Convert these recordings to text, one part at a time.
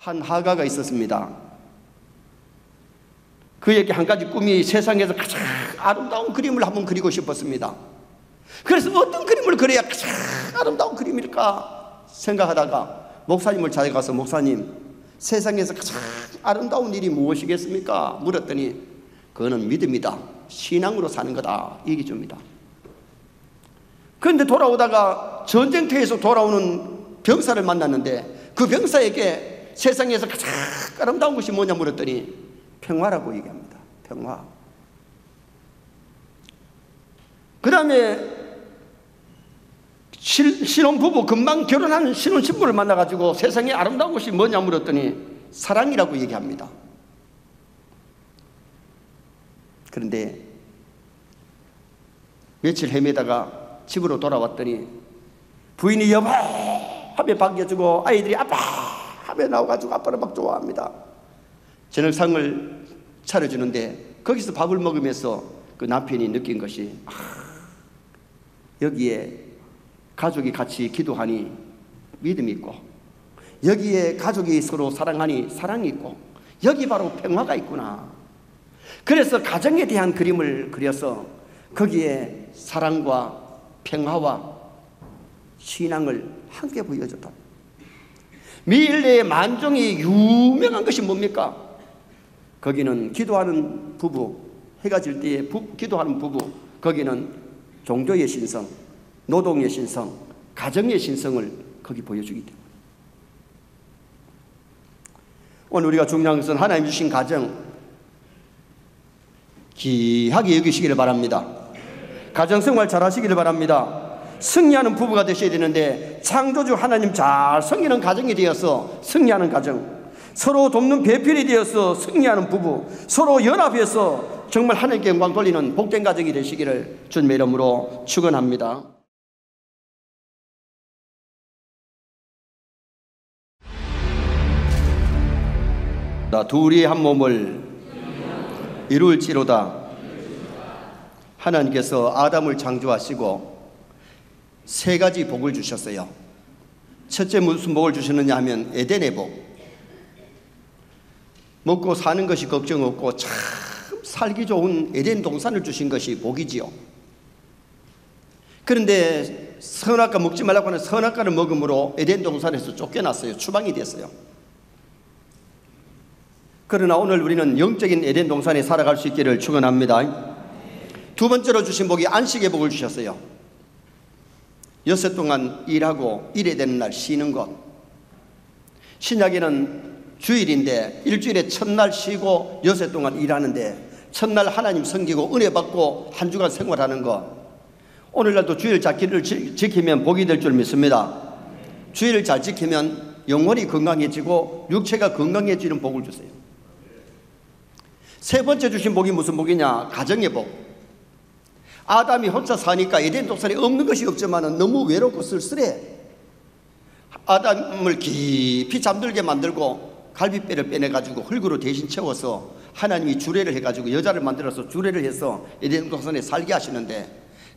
한 화가가 있었습니다. 그에게 한 가지 꿈이 세상에서 가장 아름다운 그림을 한번 그리고 싶었습니다. 그래서 어떤 그림을 그려야 가장 아름다운 그림일까 생각하다가 목사님을 찾아가서 목사님, 세상에서 가장 아름다운 일이 무엇이겠습니까? 물었더니 그거는 믿음이다, 신앙으로 사는 거다 얘기 줍니다. 그런데 돌아오다가 전쟁터에서 돌아오는 병사를 만났는데 그 병사에게 세상에서 가장 아름다운 것이 뭐냐 물었더니 평화라고 얘기합니다. 평화. 그 다음에 신혼부부, 금방 결혼한 신혼신부를 만나가지고 세상에 아름다운 것이 뭐냐 물었더니 사랑이라고 얘기합니다. 그런데 며칠 헤매다가 집으로 돌아왔더니 부인이 여보 하며 반겨주고 아이들이 아빠 하며 나와가지고 아빠를 막 좋아합니다. 저녁상을 차려주는데 거기서 밥을 먹으면서 그 남편이 느낀 것이 여기에 가족이 같이 기도하니 믿음이 있고, 여기에 가족이 서로 사랑하니 사랑이 있고, 여기 바로 평화가 있구나. 그래서 가정에 대한 그림을 그려서 거기에 사랑과 평화와 신앙을 함께 보여줬다. 미일레의 만종이 유명한 것이 뭡니까? 거기는 기도하는 부부, 해가 질 때에 기도하는 부부, 거기는 종교의 신성, 노동의 신성, 가정의 신성을 거기 보여주기 때문에 오늘 우리가 중요한 것은 하나님 주신 가정 귀하게 여기시기를 바랍니다. 가정생활 잘 하시기를 바랍니다. 승리하는 부부가 되셔야 되는데 창조주 하나님 잘 섬기는 가정이 되어서 승리하는 가정, 서로 돕는 배필이 되어서 승리하는 부부, 서로 연합해서 정말 하나님께 영광 돌리는 복된 가정이 되시기를 주님의 이름으로 축원합니다. 둘이 한 몸을 이룰지로다. 하나님께서 아담을 창조하시고 세 가지 복을 주셨어요. 첫째 무슨 복을 주셨느냐 하면 에덴의 복. 먹고 사는 것이 걱정 없고 참 살기 좋은 에덴 동산을 주신 것이 복이지요. 그런데 선악과 먹지 말라고 하는 선악과를 먹음으로 에덴 동산에서 쫓겨났어요. 추방이 됐어요. 그러나 오늘 우리는 영적인 에덴 동산에 살아갈 수 있기를 축원합니다. 두 번째로 주신 복이 안식의 복을 주셨어요. 6일 동안 일하고 일해야 되는 날 쉬는 것. 신약에는 주일인데 일주일에 첫날 쉬고 6일 동안 일하는데 첫날 하나님 섬기고 은혜 받고 한 주간 생활하는 것. 오늘날도 주일 잘 지키면 복이 될 줄 믿습니다. 주일을 잘 지키면 영혼이 건강해지고 육체가 건강해지는 복을 주세요. 세 번째 주신 복이 무슨 복이냐? 가정의 복. 아담이 혼자 사니까 에덴 동산에 없는 것이 없지만 너무 외롭고 쓸쓸해. 아담을 깊이 잠들게 만들고 갈비뼈를 빼내가지고 흙으로 대신 채워서 하나님이 주례를 해가지고 여자를 만들어서 주례를 해서 에덴 동산에 살게 하시는데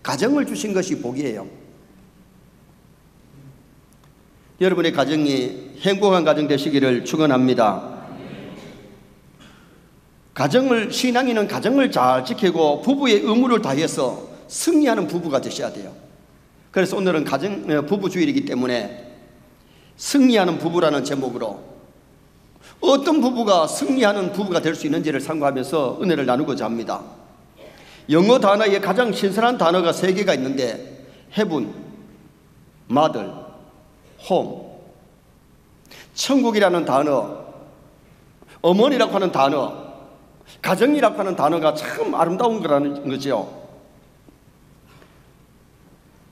가정을 주신 것이 복이에요. 여러분의 가정이 행복한 가정 되시기를 축원합니다. 가정을, 신앙인은 가정을 잘 지키고 부부의 의무를 다해서 승리하는 부부가 되셔야 돼요. 그래서 오늘은 부부 주일이기 때문에 승리하는 부부라는 제목으로 어떤 부부가 승리하는 부부가 될 수 있는지를 상고하면서 은혜를 나누고자 합니다. 영어 단어에 가장 신선한 단어가 3개가 있는데 heaven, mother, home. 천국이라는 단어, 어머니라고 하는 단어, 가정이라고 하는 단어가 참 아름다운 거라는 거죠.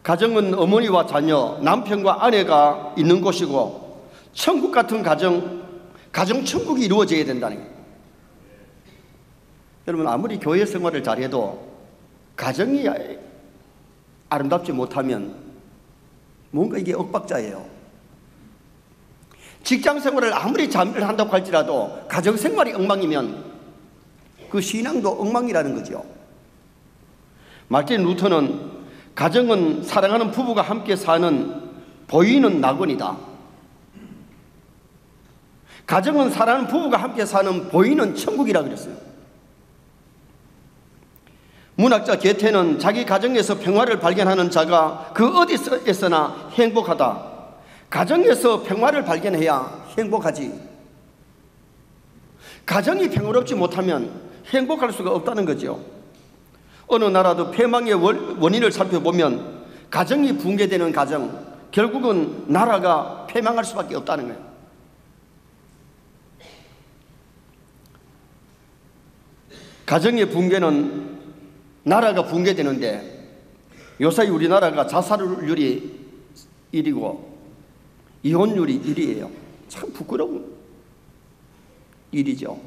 가정은 어머니와 자녀, 남편과 아내가 있는 곳이고 천국 같은 가정 천국이 이루어져야 된다는 거예요. 여러분, 아무리 교회 생활을 잘해도 가정이 아름답지 못하면 뭔가 이게 엇박자예요. 직장 생활을 아무리 잘 한다고 할지라도 가정 생활이 엉망이면 그 신앙도 엉망이라는 거죠. 마틴 루터는 가정은 사랑하는 부부가 함께 사는 보이는 낙원이다. 가정은 사랑하는 부부가 함께 사는 보이는 천국이라 그랬어요. 문학자 게테는 자기 가정에서 평화를 발견하는 자가 그 어디서나 행복하다. 가정에서 평화를 발견해야 행복하지. 가정이 평화롭지 못하면 행복할 수가 없다는 거죠. 어느 나라도 패망의 원인을 살펴보면 가정이 붕괴되는 가정, 결국은 나라가 패망할 수밖에 없다는 거예요. 가정의 붕괴는 나라가 붕괴되는데, 요사이 우리나라가 자살률이 1위고 이혼율이 1위예요. 참 부끄러운 일이죠.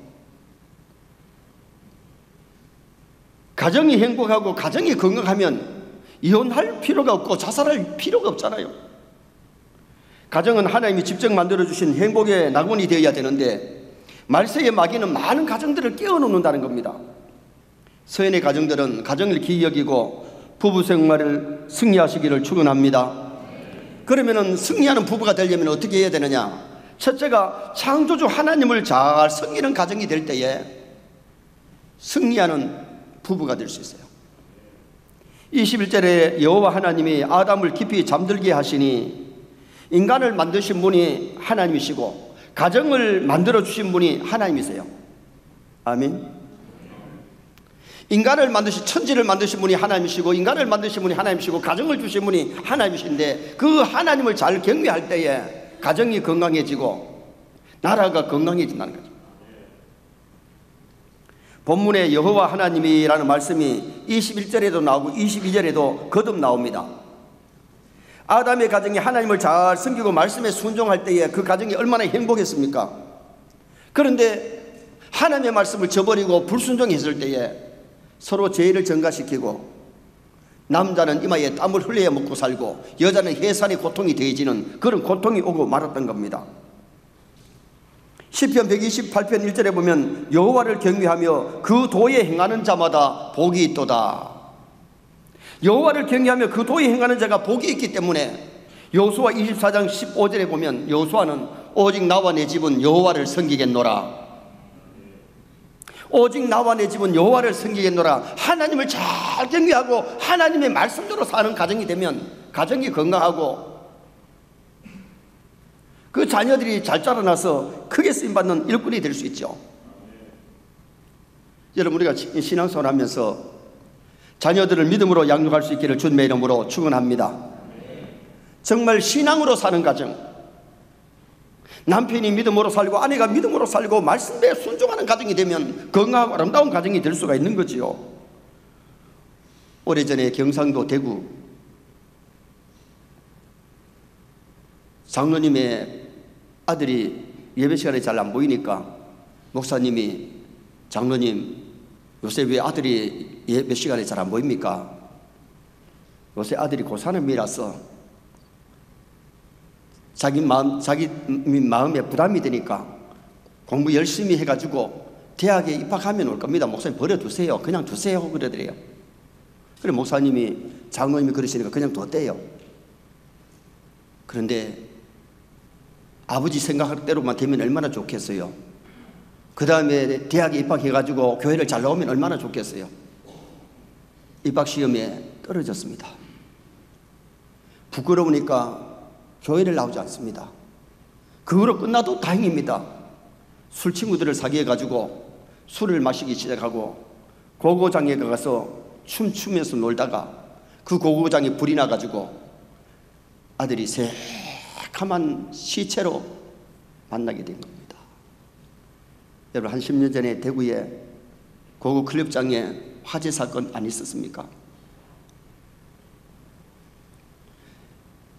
가정이 행복하고 가정이 건강하면 이혼할 필요가 없고 자살할 필요가 없잖아요. 가정은 하나님이 직접 만들어주신 행복의 낙원이 되어야 되는데, 말세의 마귀는 많은 가정들을 깨어놓는다는 겁니다. 서연의 가정들은 가정을 귀히 여기고 부부 생활을 승리하시기를 축원합니다. 그러면은 승리하는 부부가 되려면 어떻게 해야 되느냐? 첫째가 창조주 하나님을 잘 섬기는 가정이 될 때에 승리하는 부부가 될 수 있어요. 21절에 여호와 하나님이 아담을 깊이 잠들게 하시니, 인간을 만드신 분이 하나님이시고 가정을 만들어주신 분이 하나님이세요. 아멘. 인간을 만드신, 천지를 만드신 분이 하나님이시고 인간을 만드신 분이 하나님이시고 가정을 주신 분이 하나님이신데, 그 하나님을 잘 경외할 때에 가정이 건강해지고 나라가 건강해진다는 거죠. 본문에 여호와 하나님이라는 말씀이 21절에도 나오고 22절에도 거듭 나옵니다. 아담의 가정이 하나님을 잘 섬기고 말씀에 순종할 때에 그 가정이 얼마나 행복했습니까? 그런데 하나님의 말씀을 저버리고 불순종했을 때에 서로 죄를 증가시키고, 남자는 이마에 땀을 흘려야 먹고 살고 여자는 해산의 고통이 더해지는 그런 고통이 오고 말았던 겁니다. 시편 128편 1절에 보면 여호와를 경외하며 그 도에 행하는 자마다 복이 있도다. 여호와를 경외하며 그 도에 행하는 자가 복이 있기 때문에 여호수아 24장 15절에 보면 여호수아는 오직 나와 내 집은 여호와를 섬기겠노라. 오직 나와 내 집은 여호와를 섬기겠노라. 하나님을 잘 경외하고 하나님의 말씀대로 사는 가정이 되면 가정이 건강하고 그 자녀들이 잘 자라나서 크게 쓰임받는 일꾼이 될 수 있죠. 여러분, 우리가 신앙생활 하면서 자녀들을 믿음으로 양육할 수 있기를 주님의 이름으로 축원합니다. 정말 신앙으로 사는 가정, 남편이 믿음으로 살고 아내가 믿음으로 살고 말씀에 순종하는 가정이 되면 건강하고 아름다운 가정이 될 수가 있는 거지요. 오래전에 경상도 대구 장로님의 아들이 예배 시간에 잘 안 보이니까 목사님이, 장로님 요새 왜 아들이 예배 시간에 잘 안 보입니까? 요새 아들이 고3입니라서 자기 마음에 부담이 되니까 공부 열심히 해가지고 대학에 입학하면 올 겁니다. 목사님 버려두세요. 그냥 두세요. 그러더래요. 그래 목사님이, 장로님이 그러시니까 그냥 뒀대요. 그런데 아버지 생각할 대로만 되면 얼마나 좋겠어요. 그 다음에 대학에 입학해가지고 교회를 잘 나오면 얼마나 좋겠어요. 입학시험에 떨어졌습니다. 부끄러우니까 교회를 나오지 않습니다. 그거로 끝나도 다행입니다. 술 친구들을 사귀어가지고 술을 마시기 시작하고 고고장에 가서 춤추면서 놀다가 그 고고장에 불이 나가지고 아들이 새카만 시체로 만나게 된 겁니다. 여러분, 한 10년 전에 대구에 고고 클럽장에 화재 사건 안 있었습니까?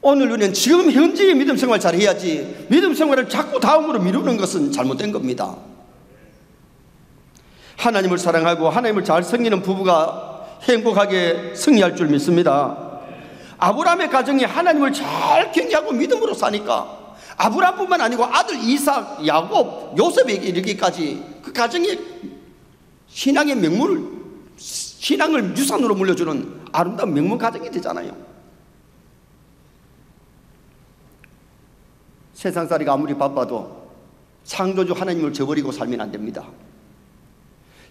오늘 우리는 지금 현재의 믿음 생활 잘 해야지, 믿음 생활을 자꾸 다음으로 미루는 것은 잘못된 겁니다. 하나님을 사랑하고 하나님을 잘 섬기는 부부가 행복하게 승리할 줄 믿습니다. 아브라함의 가정이 하나님을 잘 경외하고 믿음으로 사니까 아브라함뿐만 아니고 아들 이삭, 야곱, 요셉에게 이르기까지 그 가정이 신앙의 명문을, 신앙을 유산으로 물려주는 아름다운 명문 가정이 되잖아요. 세상살이가 아무리 바빠도 창조주 하나님을 저버리고 살면 안 됩니다.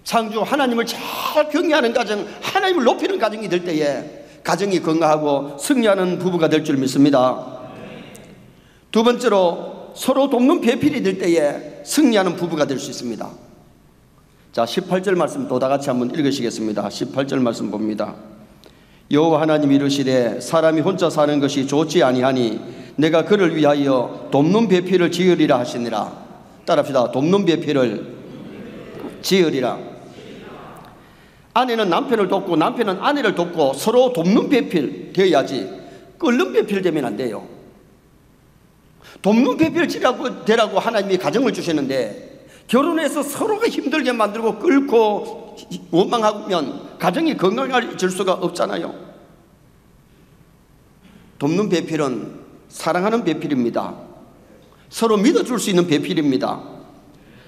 창조 하나님을 잘 경외하는 가정, 하나님을 높이는 가정이 될 때에 가정이 건강하고 승리하는 부부가 될 줄 믿습니다. 두 번째로 서로 돕는 배필이 될 때에 승리하는 부부가 될 수 있습니다. 자, 18절 말씀 또 다 같이 한번 읽으시겠습니다. 18절 말씀 봅니다. 여호와 하나님이 이르시되 사람이 혼자 사는 것이 좋지 아니하니 내가 그를 위하여 돕는 배필을 지으리라 하시니라. 따라합시다. 돕는 배필을 지으리라. 아내는 남편을 돕고 남편은 아내를 돕고 서로 돕는 배필 되어야지 끓는 배필 되면 안 돼요. 돕는 배필 되라고 하나님이 가정을 주셨는데 결혼해서 서로가 힘들게 만들고 끓고 원망하면 가정이 건강해질 수가 없잖아요. 돕는 배필은 사랑하는 배필입니다. 서로 믿어줄 수 있는 배필입니다.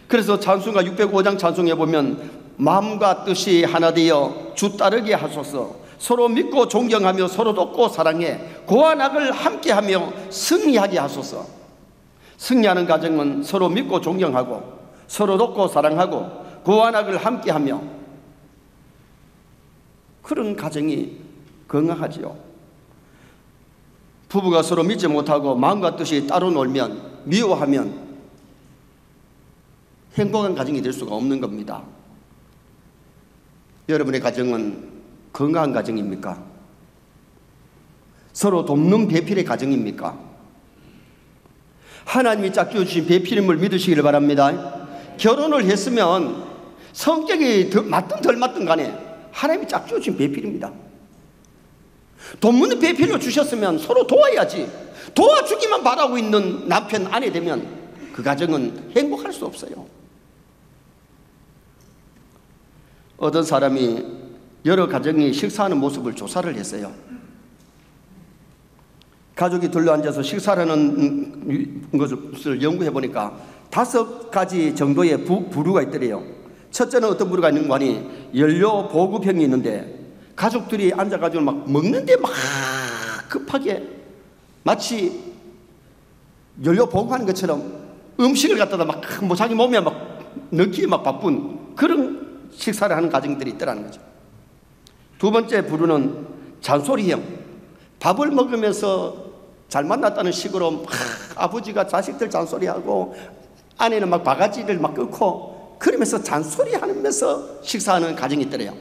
그래서 찬송가 605장 찬송에 보면 마음과 뜻이 하나 되어 주 따르게 하소서. 서로 믿고 존경하며 서로 돕고 사랑해 고와 낙을 함께하며 승리하게 하소서. 승리하는 가정은 서로 믿고 존경하고 서로 돕고 사랑하고 고와 낙을 함께하며, 그런 가정이 건강하지요. 부부가 서로 믿지 못하고 마음과 뜻이 따로 놀면, 미워하면 행복한 가정이 될 수가 없는 겁니다. 여러분의 가정은 건강한 가정입니까? 서로 돕는 배필의 가정입니까? 하나님이 짝지어주신 배필임을 믿으시기를 바랍니다. 결혼을 했으면 성격이 맞든 덜 맞든 간에 하나님이 짝지어주신 배필입니다. 돕는 배필을 주셨으면 서로 도와야지. 도와주기만 바라고 있는 남편, 아내 되면 그 가정은 행복할 수 없어요. 어떤 사람이 여러 가정이 식사하는 모습을 조사를 했어요. 가족이 둘러앉아서 식사를 하는 것을 연구해 보니까 5가지 정도의 부류가 있더래요. 첫째는 어떤 부류가 있는 거 아니, 연료 보급형이 있는데 가족들이 앉아가지고 막 먹는데 막 급하게 마치 연료 보급하는 것처럼 음식을 갖다가 막 뭐 자기 몸에 막 넣기에 막 바쁜 그런 식사를 하는 가정들이 있더라는 거죠. 두 번째 부류는 잔소리형. 밥을 먹으면서 잘 만났다는 식으로 막 아버지가 자식들 잔소리하고 아내는 막 바가지를 막 끄고 그러면서 잔소리하면서 식사하는 가정이 있더래요.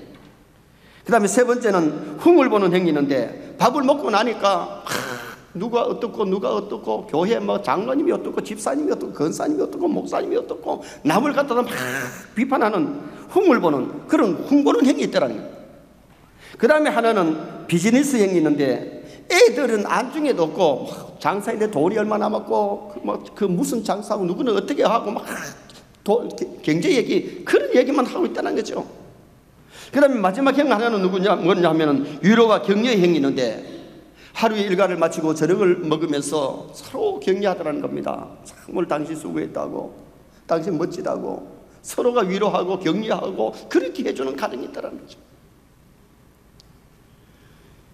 그 다음에 세 번째는 흉을 보는 행위인데 밥을 먹고 나니까 누가 어떻고 누가 어떻고 교회 뭐 장로님이 어떻고 집사님이 어떻고 권사님이 어떻고 목사님이 어떻고 남을 갖다가 막 비판하는 흉을 보는 그런 흉보는 행위 있더라는 거예요. 그 다음에 하나는 비즈니스 행위 있는데 애들은 안중에도 없고 장사인데 돈이 얼마 남았고 그 무슨 장사하고 누구는 어떻게 하고 막 경제 얘기 그런 얘기만 하고 있다는 거죠. 그 다음에 마지막 행위 하나는 뭐냐 하면은 위로와 격려의 행위 있는데 하루에 일과를 마치고 저녁을 먹으면서 서로 격려하더라는 겁니다. 정말 당신 수고했다고, 당신 멋지다고 서로가 위로하고 격려하고 그렇게 해주는 가정이 있다는 거죠.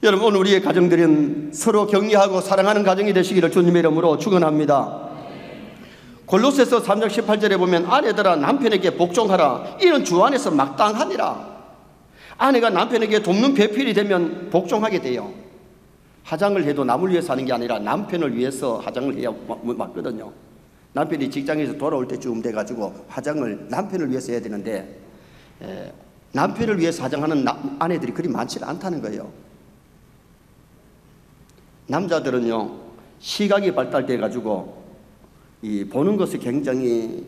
여러분, 오늘 우리의 가정들은 서로 격려하고 사랑하는 가정이 되시기를 주님의 이름으로 축원합니다. 골로새서 3장 18절에 보면 아내들아 남편에게 복종하라. 이는 주 안에서 마땅하니라. 아내가 남편에게 돕는 배필이 되면 복종하게 돼요. 화장을 해도 남을 위해서 하는 게 아니라 남편을 위해서 화장을 해야 맞거든요. 남편이 직장에서 돌아올 때쯤 돼가지고 화장을 남편을 위해서 해야 되는데 남편을 위해서 화장하는 아내들이 그리 많지 않다는 거예요. 남자들은요 시각이 발달돼가지고 이 보는 것이 굉장히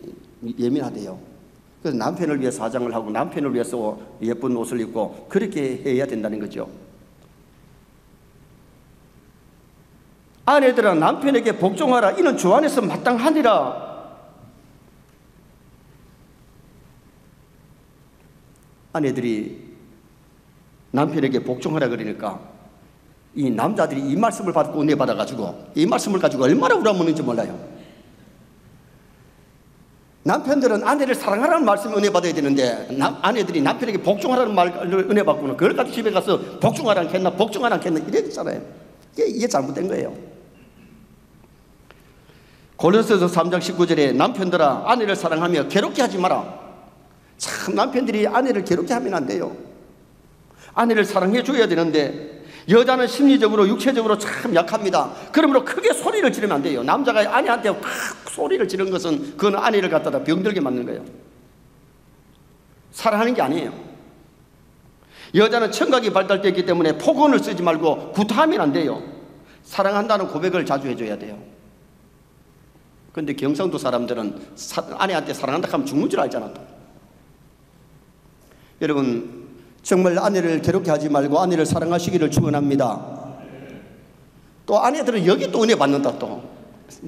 예민하대요. 그래서 남편을 위해서 화장을 하고 남편을 위해서 예쁜 옷을 입고 그렇게 해야 된다는 거죠. 아내들아 남편에게 복종하라. 이는 주 안에서 마땅하니라. 아내들이 남편에게 복종하라 그러니까 이 남자들이 이 말씀을 받고 은혜 받아가지고 이 말씀을 가지고 얼마나 우라먹는지 몰라요. 남편들은 아내를 사랑하라는 말씀을 은혜 받아야 되는데 아내들이 남편에게 복종하라는 말을 은혜 받고는 그걸 가지고 집에 가서 복종하라 않겠나 복종하라 않겠나 이랬잖아요. 이게 잘못된 거예요. 고린도서 3장 19절에 남편들아 아내를 사랑하며 괴롭게 하지 마라. 참 남편들이 아내를 괴롭게 하면 안 돼요. 아내를 사랑해 줘야 되는데 여자는 심리적으로 육체적으로 참 약합니다. 그러므로 크게 소리를 지르면 안 돼요. 남자가 아내한테 팍 소리를 지르는 것은 그건 아내를 갖다가 병들게 만드는 거예요. 사랑하는 게 아니에요. 여자는 청각이 발달되어 있기 때문에 폭언을 쓰지 말고 구타하면 안 돼요. 사랑한다는 고백을 자주 해줘야 돼요. 그런데 경상도 사람들은 아내한테 사랑한다 하면 죽는 줄 알잖아. 또. 여러분 정말 아내를 괴롭게 하지 말고 아내를 사랑하시기를 축원합니다. 또 아내들은 여기 또 은혜 받는다. 또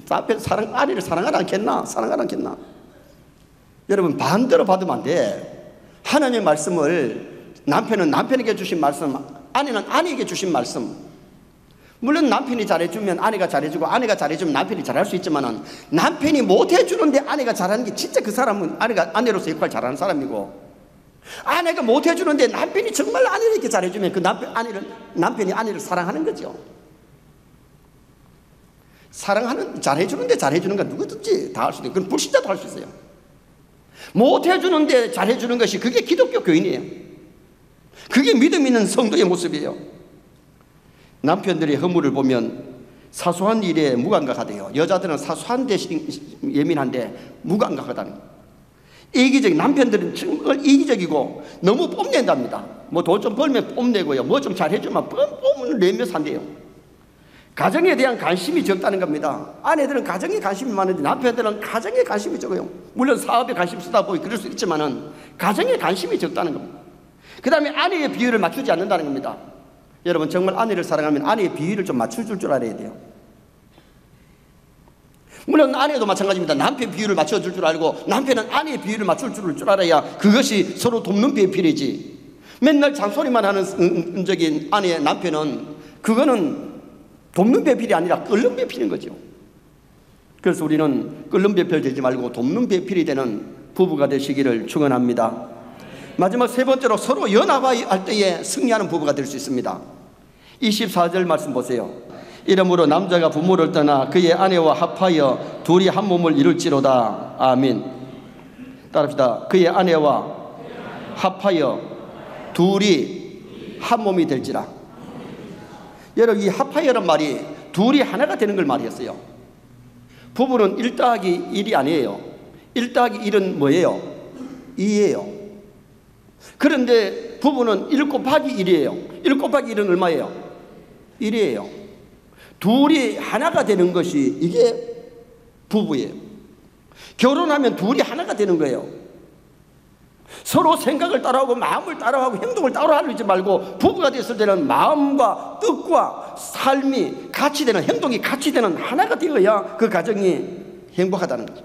아내를 사랑하지 않겠나? 사랑하지 않겠나? 여러분 반대로 받으면 안 돼. 하나님의 말씀을 남편은 남편에게 주신 말씀, 아내는 아내에게 주신 말씀. 물론 남편이 잘해주면 아내가 잘해주고 아내가 잘해주면 남편이 잘할 수 있지만 남편이 못해주는데 아내가 잘하는 게 진짜 그 사람은 아내로서 역할 잘하는 사람이고, 아내가 못해주는데 남편이 정말 아내를 이렇게 잘해주면 그 남편이 아내를 사랑하는 거죠. 잘해주는데 잘해주는 건 누구든지 다 할 수 있어요. 그건 불신자도 할 수 있어요. 못해주는데 잘해주는 것이 그게 기독교 교인이에요. 그게 믿음 있는 성도의 모습이에요. 남편들의 허물을 보면 사소한 일에 무감각하대요. 여자들은 사소한 데 예민한데 무감각하다는 거예요. 이기적인 남편들은 정말 이기적이고 너무 뽐낸답니다. 뭐 돈 좀 벌면 뽐내고요, 뭐 좀 잘해주면 뽐을 내며 산대요. 가정에 대한 관심이 적다는 겁니다. 아내들은 가정에 관심이 많은데 남편들은 가정에 관심이 적어요. 물론 사업에 관심 쓰다 보니 그럴 수 있지만은 가정에 관심이 적다는 겁니다. 그 다음에 아내의 비율을 맞추지 않는다는 겁니다. 여러분 정말 아내를 사랑하면 아내의 비율을 좀 맞춰줄 줄 알아야 돼요. 물론 아내도 마찬가지입니다. 남편 비율을 맞춰줄 줄 알고 남편은 아내의 비율을 맞출 줄 알아야 그것이 서로 돕는 배필이지. 맨날 잔소리만 하는 아내의 남편은 그거는 돕는 배필이 아니라 끓는 배필인 거죠. 그래서 우리는 끓는 배필 되지 말고 돕는 배필이 되는 부부가 되시기를 축원합니다. 마지막 세 번째로 서로 연합할 때에 승리하는 부부가 될 수 있습니다. 24절 말씀 보세요. 이러므로 남자가 부모를 떠나 그의 아내와 합하여 둘이 한 몸을 이룰지로다. 아멘. 따라합시다. 그의 아내와 합하여 둘이 한 몸이 될지라. 여러분 이 합하여란 말이 둘이 하나가 되는 걸 말이었어요. 부부는 1 더하기 1이 아니에요. 1 더하기 1은 뭐예요? 2예요. 그런데 부부는 1 곱하기 1이에요. 1 곱하기 1은 얼마예요? 1이에요. 둘이 하나가 되는 것이 이게 부부예요. 결혼하면 둘이 하나가 되는 거예요. 서로 생각을 따라하고 마음을 따라하고 행동을 따라하지 말고 부부가 됐을 때는 마음과 뜻과 삶이 같이 되는, 행동이 같이 되는 하나가 되어야 그 가정이 행복하다는 거죠.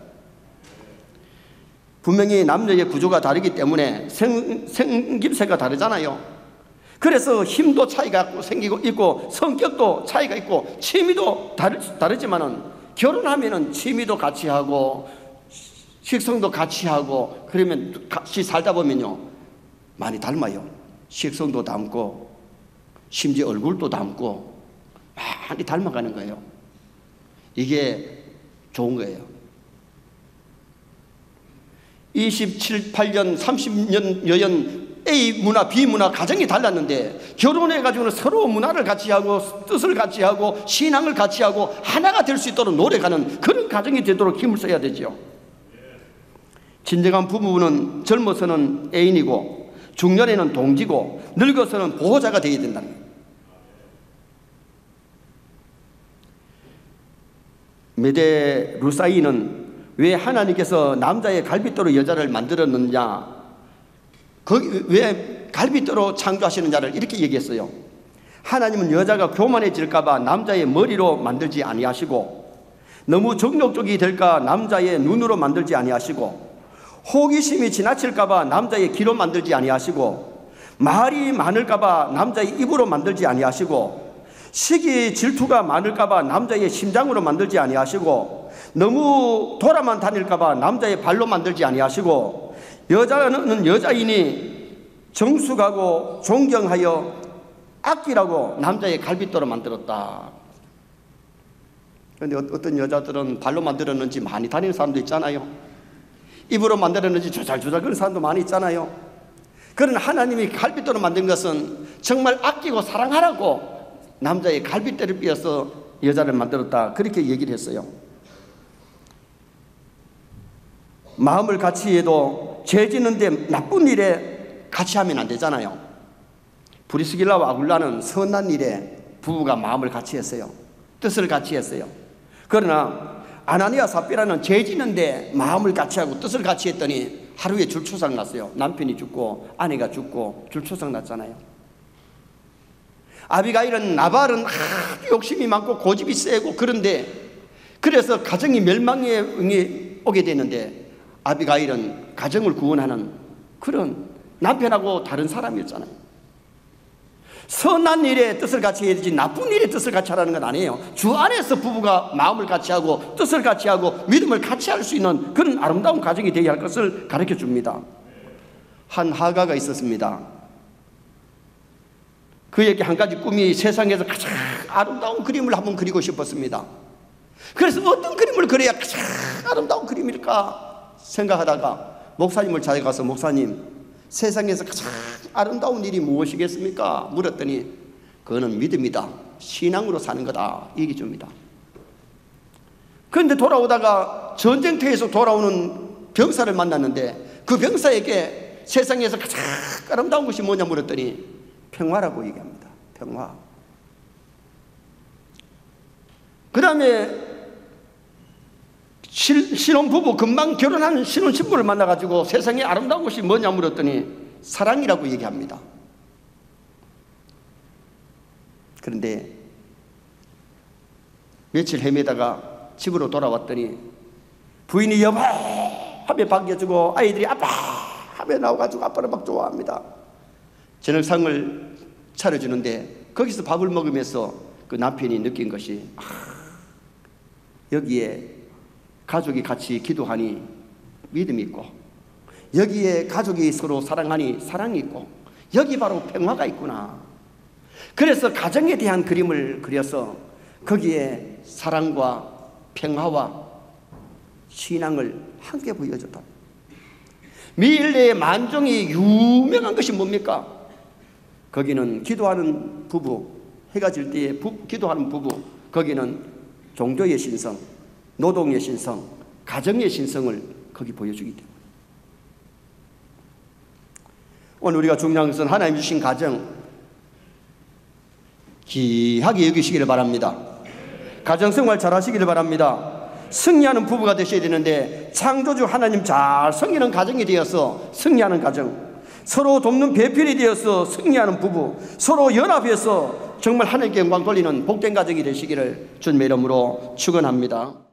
분명히 남녀의 구조가 다르기 때문에 생김새가 다르잖아요. 그래서 힘도 차이가 생기고 있고 성격도 차이가 있고 취미도 다르지만은 결혼하면은 취미도 같이 하고 식성도 같이 하고 그러면 같이 살다 보면요 많이 닮아요. 식성도 닮고 심지어 얼굴도 닮고 많이 닮아가는 거예요. 이게 좋은 거예요. 27, 8년, 30년 여연 A 문화, B 문화 가정이 달랐는데 결혼해가지고는 서로 문화를 같이 하고 뜻을 같이 하고 신앙을 같이 하고 하나가 될 수 있도록 노력하는 그런 가정이 되도록 힘을 써야 되죠. 진정한 부부는 젊어서는 애인이고 중년에는 동지고 늙어서는 보호자가 되어야 된다는 거예요. 메데 루사이는 왜 하나님께서 남자의 갈빗대로 여자를 만들었느냐, 왜 갈빗대로 창조하시느냐를 이렇게 얘기했어요. 하나님은 여자가 교만해질까봐 남자의 머리로 만들지 아니하시고 너무 정욕적이 될까 남자의 눈으로 만들지 아니하시고 호기심이 지나칠까봐 남자의 귀로 만들지 아니하시고 말이 많을까봐 남자의 입으로 만들지 아니하시고 시기 질투가 많을까봐 남자의 심장으로 만들지 아니하시고 너무 돌아만 다닐까봐 남자의 발로 만들지 아니하시고 여자는 여자이니 정숙하고 존경하여 아끼라고 남자의 갈빗대로 만들었다. 그런데 어떤 여자들은 발로 만들었는지 많이 다니는 사람도 있잖아요. 입으로 만들었는지 조잘조잘 그런 사람도 많이 있잖아요. 그런 하나님이 갈빗대로 만든 것은 정말 아끼고 사랑하라고 남자의 갈빗대를 삐어서 여자를 만들었다, 그렇게 얘기를 했어요. 마음을 같이 해도 죄 짓는데 나쁜 일에 같이 하면 안 되잖아요. 브리스길라와 아굴라는 선한 일에 부부가 마음을 같이 했어요. 뜻을 같이 했어요. 그러나 아나니아 삽비라는 죄 짓는데 마음을 같이 하고 뜻을 같이 했더니 하루에 줄초상 났어요. 남편이 죽고 아내가 죽고 줄초상 났잖아요. 아비가일은 나발은 욕심이 많고 고집이 세고 그런데 그래서 가정이 멸망에 오게 되는데 아비가일은 가정을 구원하는 그런 남편하고 다른 사람이었잖아요. 선한 일에 뜻을 같이 해야 되지 나쁜 일에 뜻을 같이 하라는 건 아니에요. 주 안에서 부부가 마음을 같이 하고 뜻을 같이 하고 믿음을 같이 할 수 있는 그런 아름다운 가정이 되어야 할 것을 가르쳐 줍니다. 한 화가가 있었습니다. 그에게 한 가지 꿈이 세상에서 가장 아름다운 그림을 한번 그리고 싶었습니다. 그래서 어떤 그림을 그려야 가장 아름다운 그림일까 생각하다가 목사님을 찾아가서 목사님, 세상에서 가장 아름다운 일이 무엇이겠습니까? 물었더니 그거는 믿음이다, 신앙으로 사는 거다 얘기 줍니다. 그런데 돌아오다가 전쟁터에서 돌아오는 병사를 만났는데 그 병사에게 세상에서 가장 아름다운 것이 뭐냐 물었더니 평화라고 얘기합니다. 평화. 그 다음에 신혼부부, 금방 결혼한 신혼신부를 만나가지고 세상에 아름다운 것이 뭐냐 물었더니 사랑이라고 얘기합니다. 그런데 며칠 헤매다가 집으로 돌아왔더니 부인이 여보 하며 반겨주고 아이들이 아빠 하며 나와가지고 아빠를 막 좋아합니다. 저녁상을 차려주는데 거기서 밥을 먹으면서 그 남편이 느낀 것이 여기에 가족이 같이 기도하니 믿음이 있고 여기에 가족이 서로 사랑하니 사랑이 있고 여기 바로 평화가 있구나. 그래서 가정에 대한 그림을 그려서 거기에 사랑과 평화와 신앙을 함께 보여줬다. 미일레의 만종이 유명한 것이 뭡니까? 거기는 기도하는 부부, 해가 질 때에 기도하는 부부, 거기는 종교의 신성, 노동의 신성, 가정의 신성을 거기 보여주기 때문에 오늘 우리가 중요한 것은 하나님 주신 가정 귀하게 여기시기를 바랍니다. 가정생활 잘 하시기를 바랍니다. 승리하는 부부가 되셔야 되는데 창조주 하나님 잘 섬기는 가정이 되어서 승리하는 가정, 서로 돕는 배필이 되어서 승리하는 부부, 서로 연합해서 정말 하나님께 영광 돌리는 복된 가정이 되시기를 주님의 이름으로 축원합니다.